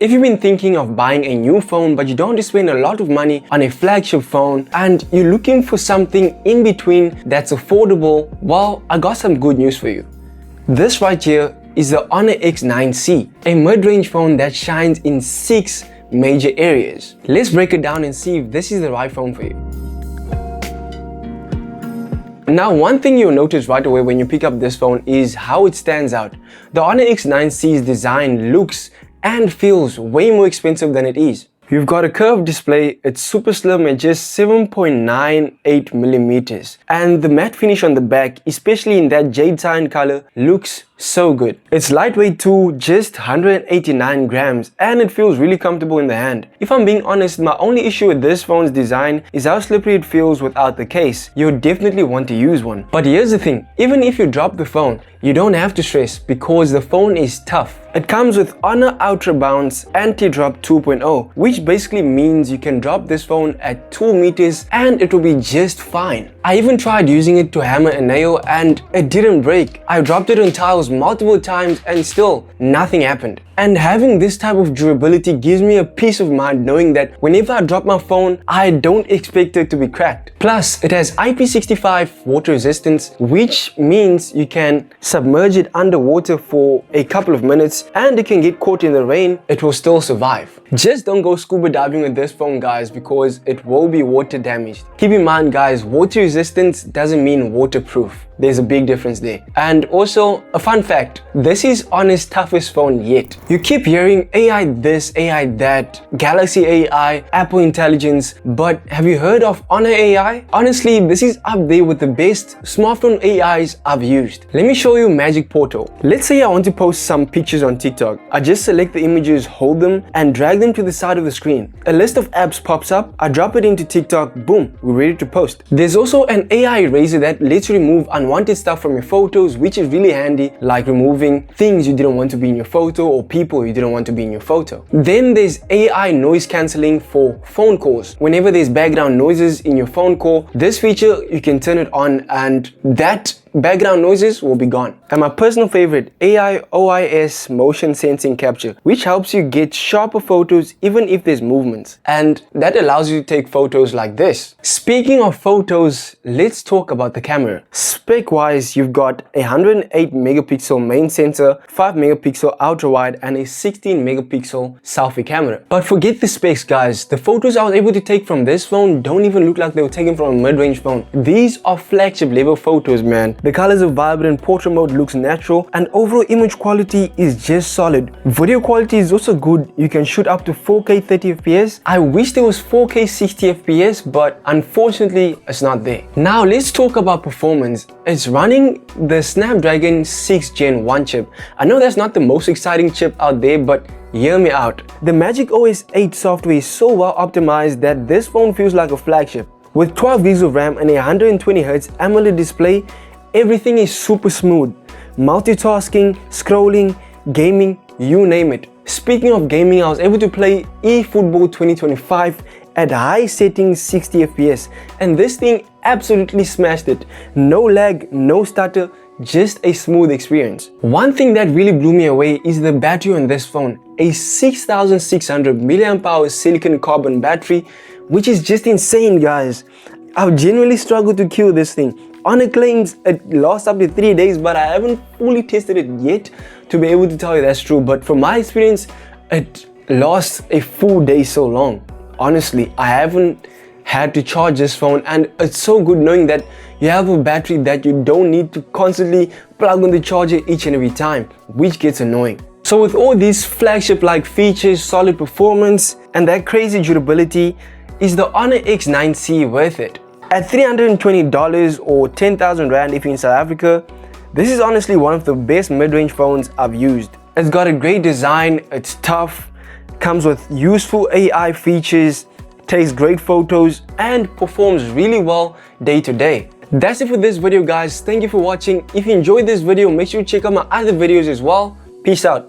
If you've been thinking of buying a new phone but you don't want to spend a lot of money on a flagship phone and you're looking for something in between that's affordable, well, I got some good news for you. This right here is the Honor X9c, a mid-range phone that shines in 6 major areas. Let's break it down and see if this is the right phone for you. Now, one thing you'll notice right away when you pick up this phone is how it stands out. The Honor X9c's design looks and feels way more expensive than it is. You've got a curved display, it's super slim at just 7.98 millimeters, and the matte finish on the back, especially in that jade cyan color, looks so good. It's lightweight too, just 189 grams, and it feels really comfortable in the hand. If I'm being honest, my only issue with this phone's design is how slippery it feels without the case. You would definitely want to use one. But here's the thing, even if you drop the phone, you don't have to stress because the phone is tough. It comes with Honor Ultra Bounce Anti-Drop 2.0, which basically means you can drop this phone at 2 meters and it will be just fine. I even tried using it to hammer a nail and it didn't break. I dropped it on tiles multiple times and still nothing happened. And having this type of durability gives me a peace of mind knowing that whenever I drop my phone, I don't expect it to be cracked. Plus, it has IP65 water resistance, which means you can submerge it underwater for a couple of minutes and it can get caught in the rain, it will still survive. Just don't go scuba diving with this phone, guys, because it will be water damaged. Keep in mind, guys, water resistance doesn't mean waterproof. There's a big difference there. And also, a fun fact, this is Honor's toughest phone yet. You keep hearing AI this, AI that, Galaxy AI, Apple Intelligence, but have you heard of Honor AI? Honestly, this is up there with the best smartphone AIs I've used. Let me show you Magic Portal. Let's say I want to post some pictures on TikTok. I just select the images, hold them, and drag them to the side of the screen. A list of apps pops up, I drop it into TikTok, boom, we're ready to post. There's also an AI eraser that lets you remove unwanted stuff from your photos, which is really handy, like removing things you didn't want to be in your photo or people you didn't want to be in your photo. Then there's AI noise cancelling for phone calls. Whenever there's background noises in your phone call, this feature you can turn it on and that background noises will be gone. And my personal favorite, AI OIS motion sensing capture, which helps you get sharper photos even if there's movements. And that allows you to take photos like this. Speaking of photos, let's talk about the camera. Spec wise, you've got a 108 megapixel main sensor, 5 megapixel ultra wide, and a 16 megapixel selfie camera. But forget the specs, guys. The photos I was able to take from this phone don't even look like they were taken from a mid-range phone. These are flagship level photos, man. The colors are vibrant, portrait mode looks natural, and overall image quality is just solid. Video quality is also good. You can shoot up to 4K 30 FPS. I wish there was 4K 60 FPS, but unfortunately it's not there. Now let's talk about performance. It's running the Snapdragon 6 Gen 1 chip. I know that's not the most exciting chip out there, but hear me out. The Magic OS 8 software is so well optimized that this phone feels like a flagship. With 12 GB of RAM and a 120Hz AMOLED display, everything is super smooth. Multitasking, scrolling, gaming, you name it. Speaking of gaming, I was able to play eFootball 2025 at high settings 60 FPS, and this thing absolutely smashed it. No lag, no stutter, just a smooth experience. One thing that really blew me away is the battery on this phone. A 6600 mAh silicon carbon battery, which is just insane, guys. I've genuinely struggled to kill this thing. Honor claims it lasts up to 3 days, but I haven't fully tested it yet to be able to tell you that's true. But from my experience, it lasts a full day so long. Honestly, I haven't had to charge this phone, and it's so good knowing that you have a battery that you don't need to constantly plug on the charger each and every time, which gets annoying. So with all these flagship-like features, solid performance, and that crazy durability, is the Honor X9c worth it? At $320 or 10,000 Rand if you're in South Africa, this is honestly one of the best mid-range phones I've used. It's got a great design, it's tough, comes with useful AI features, takes great photos, and performs really well day to day. That's it for this video, guys. Thank you for watching. If you enjoyed this video, make sure you check out my other videos as well. Peace out.